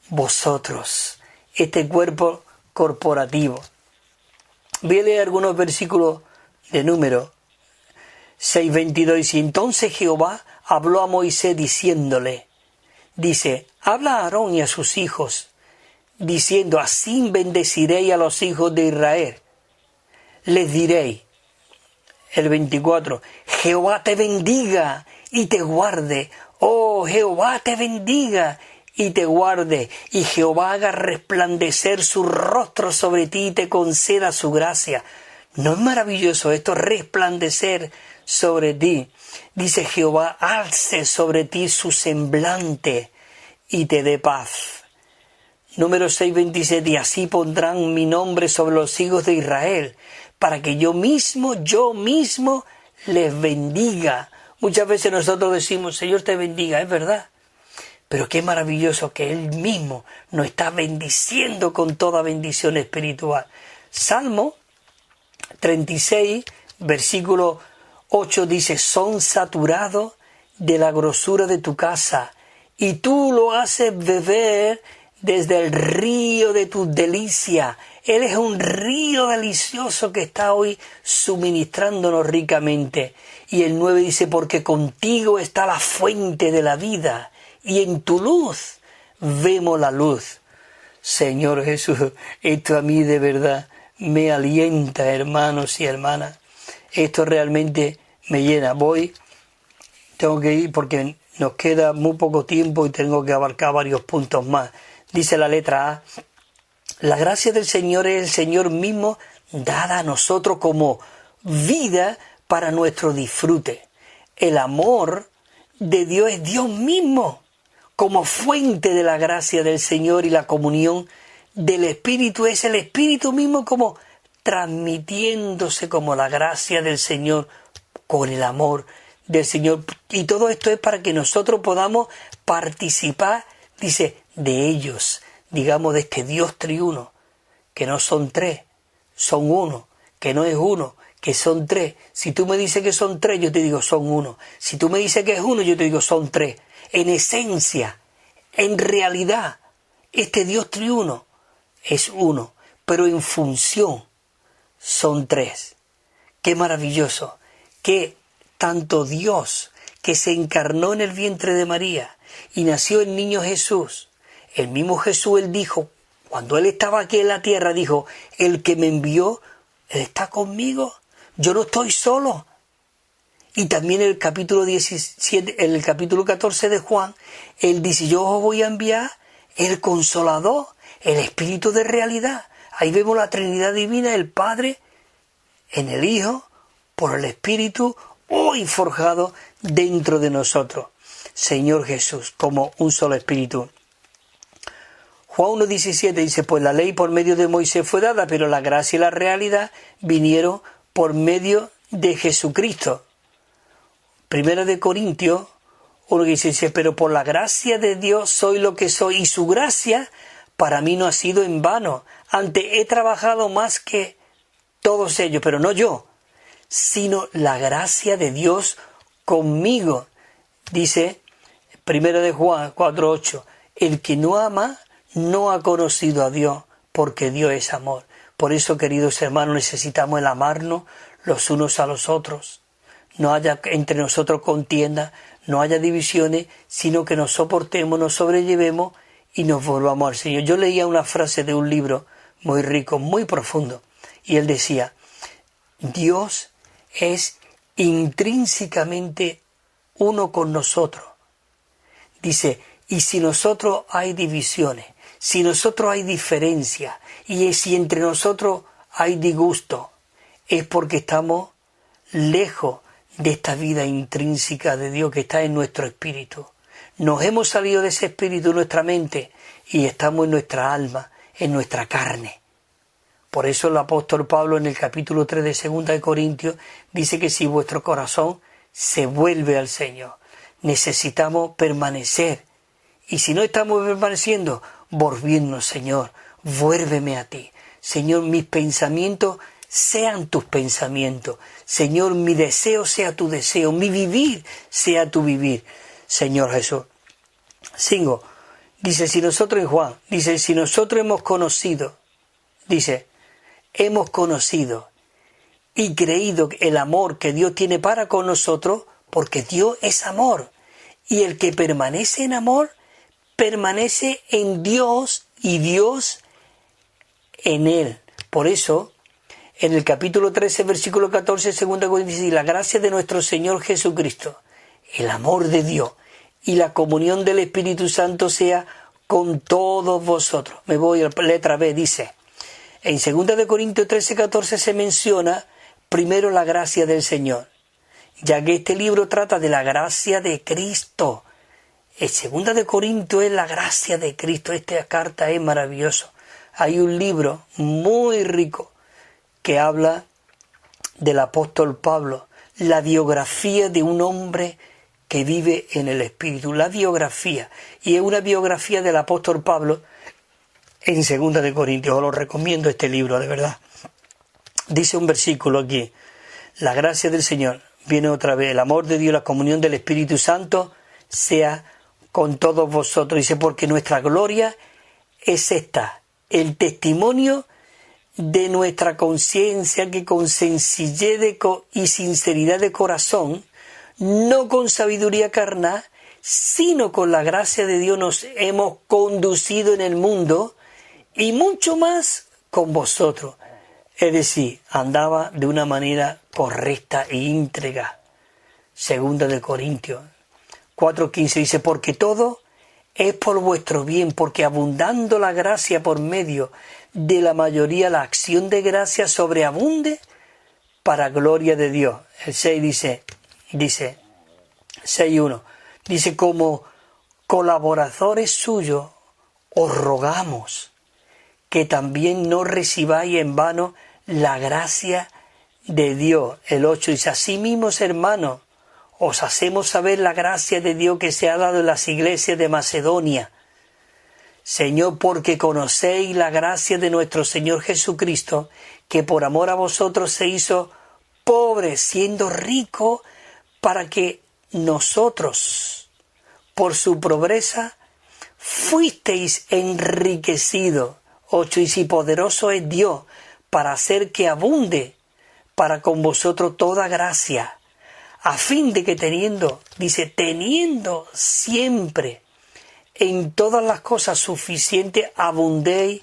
vosotros. Este cuerpo corporativo. Voy a leer algunos versículos de Números 6:22. Y entonces Jehová habló a Moisés diciéndole, dice, habla a Aarón y a sus hijos, diciendo, así bendeciréis a los hijos de Israel. Les diréis, el 24, Jehová te bendiga y te guarde. Oh, Jehová te bendiga y te guarde, y Jehová haga resplandecer su rostro sobre ti y te conceda su gracia. ¿No es maravilloso esto, resplandecer sobre ti? Dice Jehová, alce sobre ti su semblante y te dé paz. Número 6:27, y así pondrán mi nombre sobre los hijos de Israel, para que yo mismo les bendiga. Muchas veces nosotros decimos, Señor te bendiga, es verdad. Pero qué maravilloso que Él mismo nos está bendiciendo con toda bendición espiritual. Salmo 36, versículo 8 dice, son saturados de la grosura de tu casa, y tú lo haces beber desde el río de tus delicias. Él es un río delicioso que está hoy suministrándonos ricamente. Y el 9 dice, porque contigo está la fuente de la vida, y en tu luz vemos la luz. Señor Jesús, esto a mí de verdad me alienta, hermanos y hermanas. Esto realmente me llena. Tengo que ir porque nos queda muy poco tiempo y tengo que abarcar varios puntos más. Dice la letra A, la gracia del Señor es el Señor mismo dada a nosotros como vida para nuestro disfrute. El amor de Dios es Dios mismo, como fuente de la gracia del Señor, y la comunión del Espíritu es el Espíritu mismo como transmitiéndose como la gracia del Señor con el amor del Señor. Y todo esto es para que nosotros podamos participar, dice, de ellos, digamos, de este Dios triuno, que no son tres, son uno, que no es uno, que son tres. Si tú me dices que son tres, yo te digo son uno. Si tú me dices que es uno, yo te digo son tres. En esencia, en realidad, este Dios triuno es uno, pero en función son tres. Qué maravilloso, que tanto Dios, que se encarnó en el vientre de María y nació el niño Jesús, el mismo Jesús, él dijo, cuando él estaba aquí en la tierra, dijo, el que me envió, él está conmigo, yo no estoy solo. Y también en el capítulo 17, en el capítulo 14 de Juan, él dice, yo os voy a enviar el Consolador, el Espíritu de realidad. Ahí vemos la Trinidad Divina, el Padre, en el Hijo, por el Espíritu, hoy forjado dentro de nosotros. Señor Jesús, como un solo Espíritu. Juan 1:17 dice, pues la ley por medio de Moisés fue dada, pero la gracia y la realidad vinieron por medio de Jesucristo. Primera de Corintios 1:16 dice, pero por la gracia de Dios soy lo que soy, y su gracia para mí no ha sido en vano. Antes he trabajado más que todos ellos, pero no yo, sino la gracia de Dios conmigo. Dice Primera de Juan 4:8, el que no ama no ha conocido a Dios, porque Dios es amor. Por eso, queridos hermanos, necesitamos el amarnos los unos a los otros. No haya entre nosotros contienda, no haya divisiones, sino que nos soportemos, nos sobrellevemos y nos volvamos al Señor. Yo leía una frase de un libro muy rico, muy profundo, y él decía, Dios es intrínsecamente uno con nosotros. Dice, y si nosotros hay divisiones, si nosotros hay diferencias, y si entre nosotros hay disgusto, es porque estamos lejos de esta vida intrínseca de Dios que está en nuestro espíritu. Nos hemos salido de ese espíritu en nuestra mente y estamos en nuestra alma, en nuestra carne. Por eso el apóstol Pablo en el capítulo 3 de 2 de Corintios dice que si vuestro corazón se vuelve al Señor, necesitamos permanecer Y si no estamos permaneciendo, volviéndonos, Señor, vuélveme a ti. Señor, mis pensamientos sean tus pensamientos. Señor, mi deseo sea tu deseo, mi vivir sea tu vivir. Señor Jesús. 5. Dice, si nosotros en Juan, dice, si nosotros hemos conocido y creído el amor que Dios tiene para con nosotros, porque Dios es amor. Y el que permanece en amor, permanece en Dios y Dios en él. Por eso, en el capítulo 13, versículo 14, 2 Corintios, dice, la gracia de nuestro Señor Jesucristo, el amor de Dios y la comunión del Espíritu Santo sea con todos vosotros. Me voy a la letra B, dice, en 2 Corintios 13, 14 se menciona primero la gracia del Señor, ya que este libro trata de la gracia de Cristo. El 2 Corintios es la gracia de Cristo. Esta carta es maravillosa. Hay un libro muy rico que habla del apóstol Pablo, la biografía de un hombre que vive en el Espíritu, la biografía. Y es una biografía del apóstol Pablo en 2 Corintios. Os lo recomiendo este libro, de verdad. Dice un versículo aquí, la gracia del Señor, viene otra vez, el amor de Dios, la comunión del Espíritu Santo sea con todos vosotros. Dice, porque nuestra gloria es esta, el testimonio de nuestra conciencia, que con sencillez y sinceridad de corazón, no con sabiduría carnal, sino con la gracia de Dios nos hemos conducido en el mundo, y mucho más con vosotros. Es decir, andaba de una manera correcta e íntegra. 2 Corintios 4:15 dice, porque todo es por vuestro bien, porque abundando la gracia por medio de la mayoría, la acción de gracia sobreabunde para gloria de Dios. El 6 dice 6:1, dice, como colaboradores suyos os rogamos que también no recibáis en vano la gracia de Dios. El 8 dice, asimismo, hermanos, os hacemos saber la gracia de Dios que se ha dado en las iglesias de Macedonia. Señor, porque conocéis la gracia de nuestro Señor Jesucristo, que por amor a vosotros se hizo pobre, siendo rico, para que nosotros, por su pobreza, fuisteis enriquecidos. 8, y si poderoso es Dios para hacer que abunde para con vosotros toda gracia, a fin de que teniendo siempre en todas las cosas suficiente, abundéis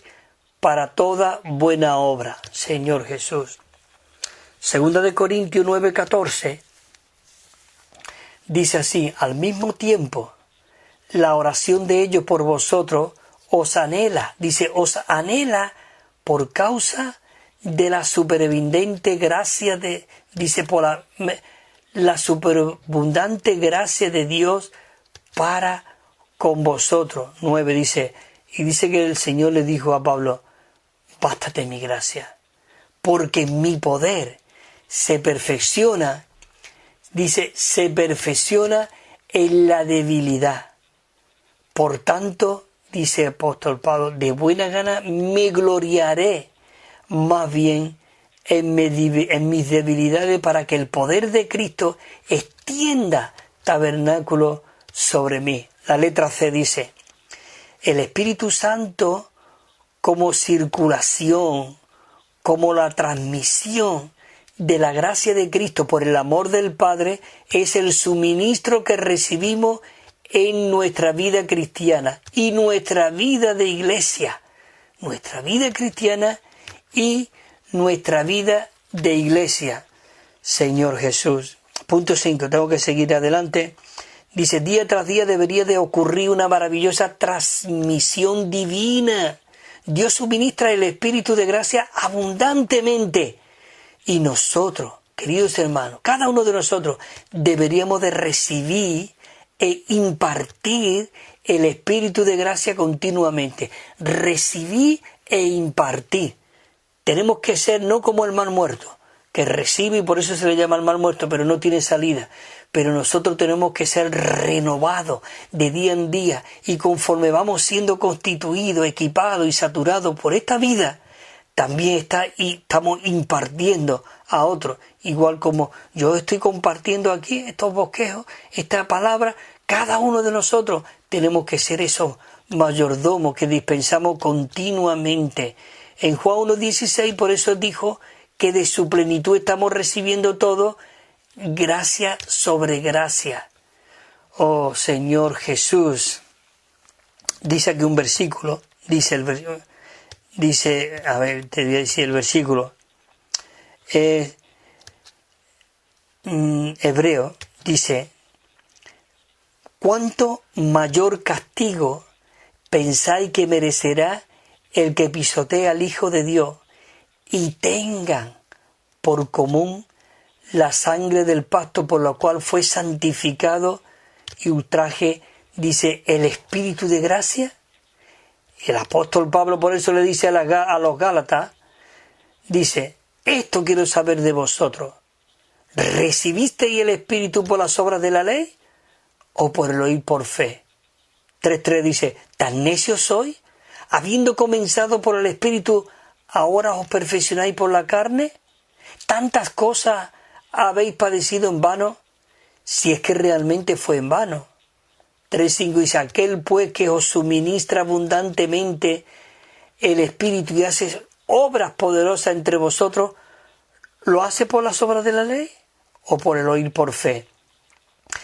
para toda buena obra. Señor Jesús. 2 Corintios 9:14 dice así, al mismo tiempo, la oración de ellos por vosotros os anhela, dice, os anhela por causa de la superabundante gracia por la superabundante gracia de Dios para con vosotros. 9 dice, y dice que el Señor le dijo a Pablo, bástate mi gracia, porque mi poder se perfecciona, dice, se perfecciona en la debilidad. Por tanto, dice el apóstol Pablo, de buena gana me gloriaré más bien en mis debilidades, para que el poder de Cristo extienda tabernáculo sobre mí. La letra C dice, el Espíritu Santo como circulación, como la transmisión de la gracia de Cristo por el amor del Padre, es el suministro que recibimos en nuestra vida cristiana y nuestra vida de iglesia, nuestra vida cristiana y nuestra vida de iglesia. Señor Jesús. Punto 5, tengo que seguir adelante. Dice, día tras día debería de ocurrir una maravillosa transmisión divina. Dios suministra el Espíritu de gracia abundantemente. Y nosotros, queridos hermanos, cada uno de nosotros deberíamos de recibir e impartir el Espíritu de gracia continuamente. Recibir e impartir. Tenemos que ser no como el mar muerto, que recibe y por eso se le llama el mal muerto, pero no tiene salida. Pero nosotros tenemos que ser renovados de día en día, y conforme vamos siendo constituidos, equipados y saturados por esta vida, también estamos impartiendo a otros. Igual como yo estoy compartiendo aquí estos bosquejos, esta palabra, cada uno de nosotros tenemos que ser esos mayordomos que dispensamos continuamente. En Juan 1:16 por eso dijo que de su plenitud estamos recibiendo todo, gracia sobre gracia. Oh Señor Jesús, dice aquí un versículo, dice, a ver, te voy a decir el versículo, hebreo, dice: ¿cuánto mayor castigo pensáis que merecerá el que pisotea al Hijo de Dios y tengan por común la sangre del pacto por la cual fue santificado y ultraje, dice, el Espíritu de gracia? El apóstol Pablo por eso le dice a los Gálatas, dice: esto quiero saber de vosotros, ¿recibisteis el Espíritu por las obras de la ley o por el oír por fe? 3:3 dice: ¿tan necios sois? Habiendo comenzado por el Espíritu, ¿ahora os perfeccionáis por la carne? ¿Tantas cosas habéis padecido en vano? Si es que realmente fue en vano. 3:5 dice: aquel pues que os suministra abundantemente el Espíritu y hace obras poderosas entre vosotros, ¿lo hace por las obras de la ley o por el oír por fe?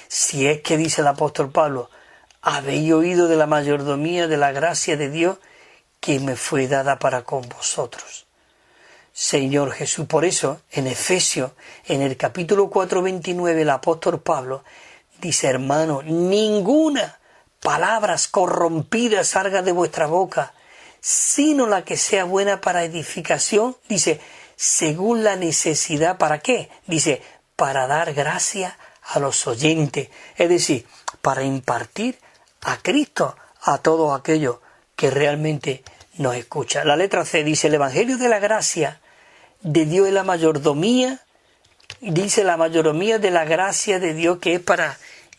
Si es que, dice el apóstol Pablo, habéis oído de la mayordomía de la gracia de Dios que me fue dada para con vosotros. Señor Jesús, por eso en Efesios, en el capítulo 4:29, el apóstol Pablo dice: hermano, ninguna palabra corrompida salga de vuestra boca, sino la que sea buena para edificación, dice, según la necesidad. ¿Para qué? Dice, para dar gracia a los oyentes, es decir, para impartir a Cristo a todos aquellos que realmente nos escuchan. La letra C dice: el Evangelio de la gracia de Dios es la mayordomía, dice la mayordomía de la gracia de Dios, que es para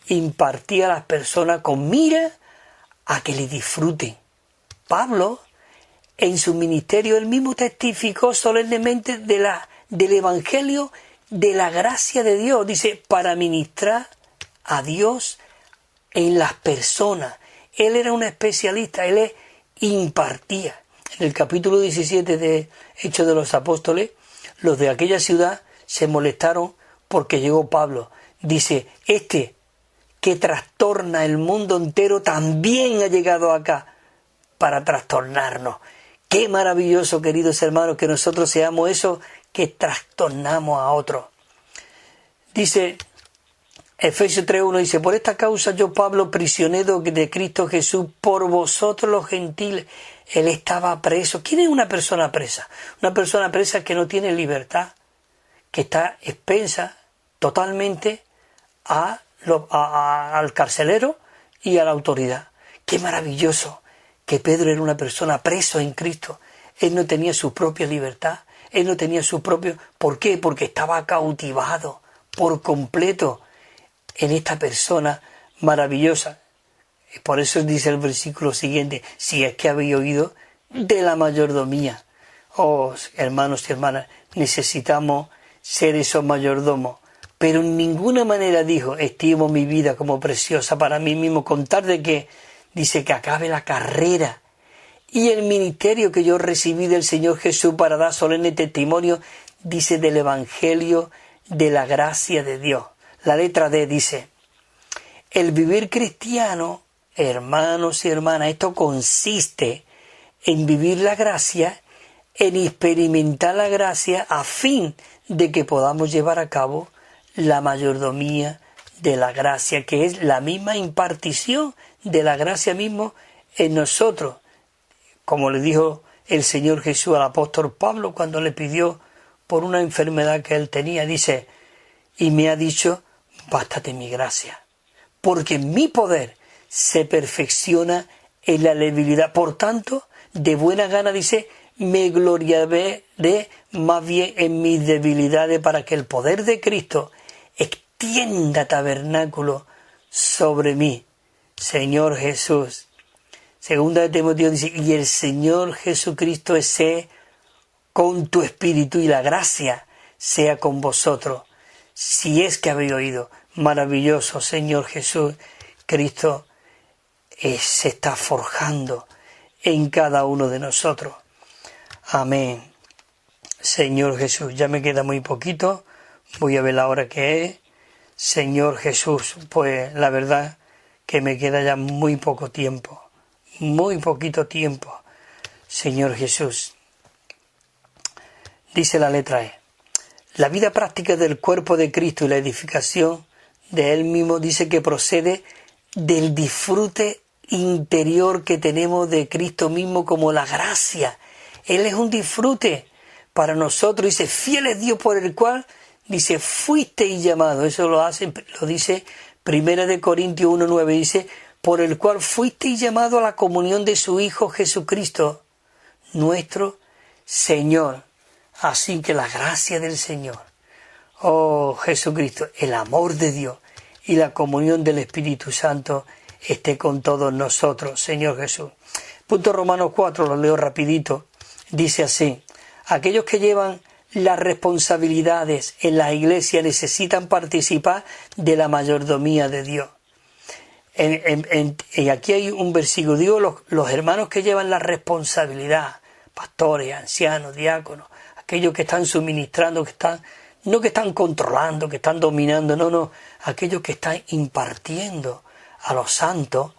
impartir a las personas con mira a que le disfruten. Pablo, en su ministerio, él mismo testificó solemnemente del Evangelio de la gracia de Dios, dice, para ministrar a Dios en las personas. Él era un especialista, él impartía. En el capítulo 17 de Hechos de los Apóstoles, los de aquella ciudad se molestaron porque llegó Pablo. Dice: este que trastorna el mundo entero también ha llegado acá para trastornarnos. Qué maravilloso, queridos hermanos, que nosotros seamos esos que trastornamos a otros. Dice Efesios 3:1, dice: por esta causa yo, Pablo, prisionero de Cristo Jesús, por vosotros los gentiles. Él estaba preso. ¿Quién es una persona presa? Una persona presa que no tiene libertad, que está expensa totalmente al carcelero y a la autoridad. Qué maravilloso que Pedro era una persona preso en Cristo. Él no tenía su propia libertad, él no tenía su propio... ¿Por qué? Porque estaba cautivado por completo en esta persona maravillosa. Y por eso dice el versículo siguiente: si es que habéis oído de la mayordomía. Oh, hermanos y hermanas, necesitamos ser esos mayordomos. Pero en ninguna manera dijo: estimo mi vida como preciosa para mí mismo, con tal de que, dice, que acabe la carrera y el ministerio que yo recibí del Señor Jesús para dar solemne testimonio, dice, del Evangelio de la gracia de Dios. La letra D dice: el vivir cristiano, hermanos y hermanas, esto consiste en vivir la gracia, en experimentar la gracia a fin de que podamos llevar a cabo la mayordomía de la gracia, que es la misma impartición de la gracia mismo en nosotros. Como le dijo el Señor Jesús al apóstol Pablo cuando le pidió por una enfermedad que él tenía, dice: y me ha dicho, bástate mi gracia, porque mi poder se perfecciona en la debilidad. Por tanto, de buena gana, dice, me gloriaré más bien en mis debilidades para que el poder de Cristo extienda tabernáculo sobre mí. Señor Jesús. Segunda de Timoteo dice, y el Señor Jesucristo esté con tu espíritu y la gracia sea con vosotros. Si es que habéis oído, maravilloso Señor Jesús, Cristo se está forjando en cada uno de nosotros. Amén. Señor Jesús, ya me queda muy poquito, voy a ver la hora que es. Señor Jesús, pues la verdad que me queda ya muy poco tiempo, muy poquito tiempo. Señor Jesús, dice la letra E. La vida práctica del cuerpo de Cristo y la edificación de Él mismo dice que procede del disfrute interior que tenemos de Cristo mismo como la gracia. Él es un disfrute para nosotros. Dice, fiel es Dios por el cual, dice, fuisteis llamados. Eso lo dice 1 Corintios 1:9. Dice, por el cual fuisteis llamados a la comunión de su Hijo Jesucristo, nuestro Señor. Así que la gracia del Señor, oh Jesucristo, el amor de Dios y la comunión del Espíritu Santo esté con todos nosotros, Señor Jesús. Punto Romanos 4, lo leo rapidito. Dice así, aquellos que llevan las responsabilidades en la iglesia necesitan participar de la mayordomía de Dios. Y aquí hay un versículo, digo, los hermanos que llevan la responsabilidad, pastores, ancianos, diáconos, aquellos que están suministrando, no que están controlando, que están dominando, no, aquellos que están impartiendo a los santos,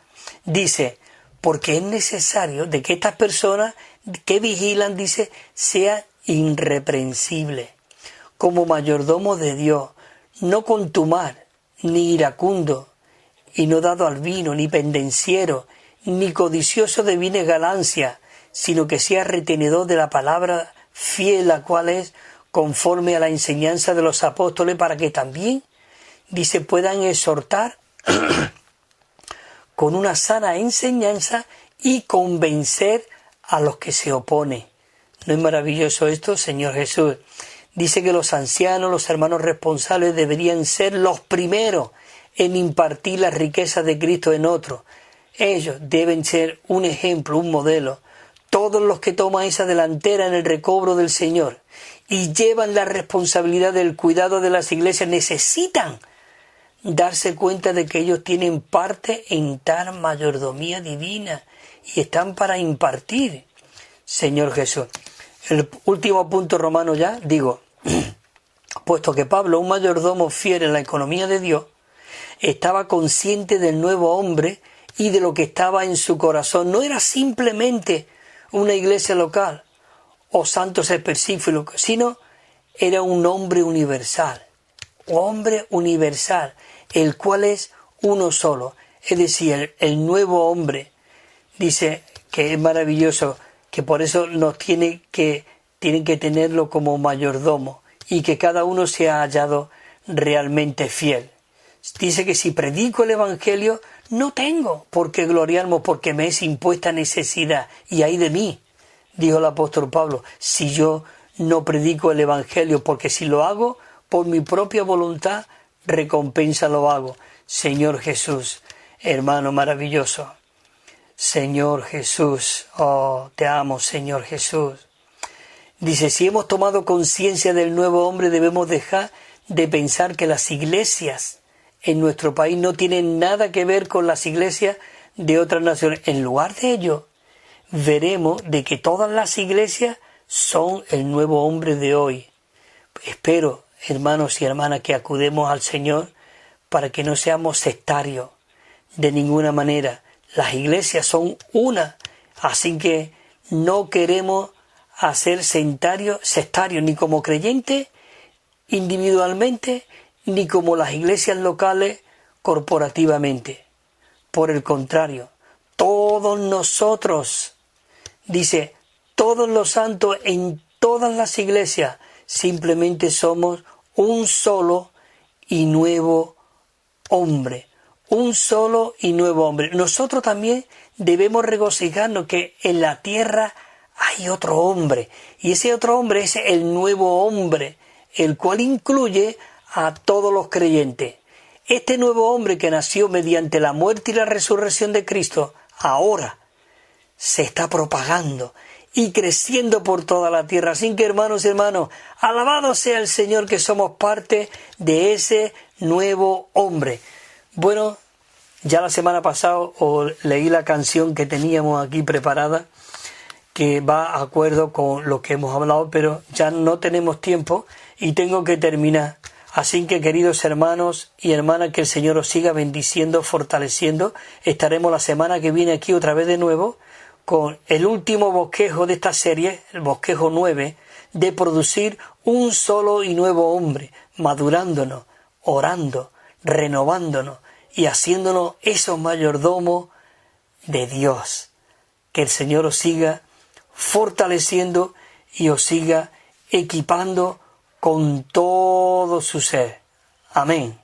dice, porque es necesario de que estas personas que vigilan, dice, sean irreprensibles, como mayordomos de Dios, no contumaz, ni iracundo, y no dado al vino, ni pendenciero, ni codicioso de bienes ganancia, sino que sea retenedor de la palabra fiel, la cual es conforme a la enseñanza de los apóstoles, para que también, dice, puedan exhortar con una sana enseñanza y convencer a los que se oponen. ¿No es maravilloso esto, Señor Jesús? Dice que los ancianos, los hermanos responsables deberían ser los primeros en impartir la riqueza de Cristo en otros. Ellos deben ser un ejemplo, un modelo. Todos los que toman esa delantera en el recobro del Señor y llevan la responsabilidad del cuidado de las iglesias necesitan darse cuenta de que ellos tienen parte en tal mayordomía divina y están para impartir, Señor Jesús. El último punto romano ya, digo, puesto que Pablo, un mayordomo fiel en la economía de Dios, estaba consciente del nuevo hombre y de lo que estaba en su corazón. No era simplemente una iglesia local o santos específicos, sino era un hombre universal, el cual es uno solo. Es decir, el nuevo hombre, dice que es maravilloso, que por eso tienen que tenerlo como mayordomo y que cada uno se ha hallado realmente fiel. Dice que si predico el Evangelio, no tengo por qué gloriarme porque me es impuesta necesidad. Y ay de mí, dijo el apóstol Pablo, si yo no predico el Evangelio, porque si lo hago por mi propia voluntad, recompensa lo hago. Señor Jesús, hermano maravilloso. Señor Jesús, oh, te amo, Señor Jesús. Dice, si hemos tomado conciencia del nuevo hombre, debemos dejar de pensar que las iglesias en nuestro país no tienen nada que ver con las iglesias de otras naciones. En lugar de ello, veremos de que todas las iglesias son el nuevo hombre de hoy. Espero, hermanos y hermanas, que acudemos al Señor para que no seamos sectarios de ninguna manera. Las iglesias son una, así que no queremos hacer sectarios ni como creyentes individualmente, ni como las iglesias locales corporativamente. Por el contrario, todos nosotros, dice, todos los santos en todas las iglesias, simplemente somos un solo y nuevo hombre. Un solo y nuevo hombre. Nosotros también debemos regocijarnos que en la tierra hay otro hombre, y ese otro hombre es el nuevo hombre, el cual incluye a todos los creyentes. Este nuevo hombre que nació mediante la muerte y la resurrección de Cristo, ahora se está propagando y creciendo por toda la tierra. Así que, hermanos y hermanos, alabado sea el Señor que somos parte de ese nuevo hombre. Bueno, ya la semana pasada os leí la canción que teníamos aquí preparada, que va a acuerdo con lo que hemos hablado, pero ya no tenemos tiempo y tengo que terminar. Así que, queridos hermanos y hermanas, que el Señor os siga bendiciendo, fortaleciendo. Estaremos la semana que viene aquí otra vez de nuevo con el último bosquejo de esta serie, el bosquejo 9, de producir un solo y nuevo hombre, madurándonos, orando, renovándonos y haciéndonos esos mayordomos de Dios. Que el Señor os siga fortaleciendo y os siga equipando con todo su ser. Amén.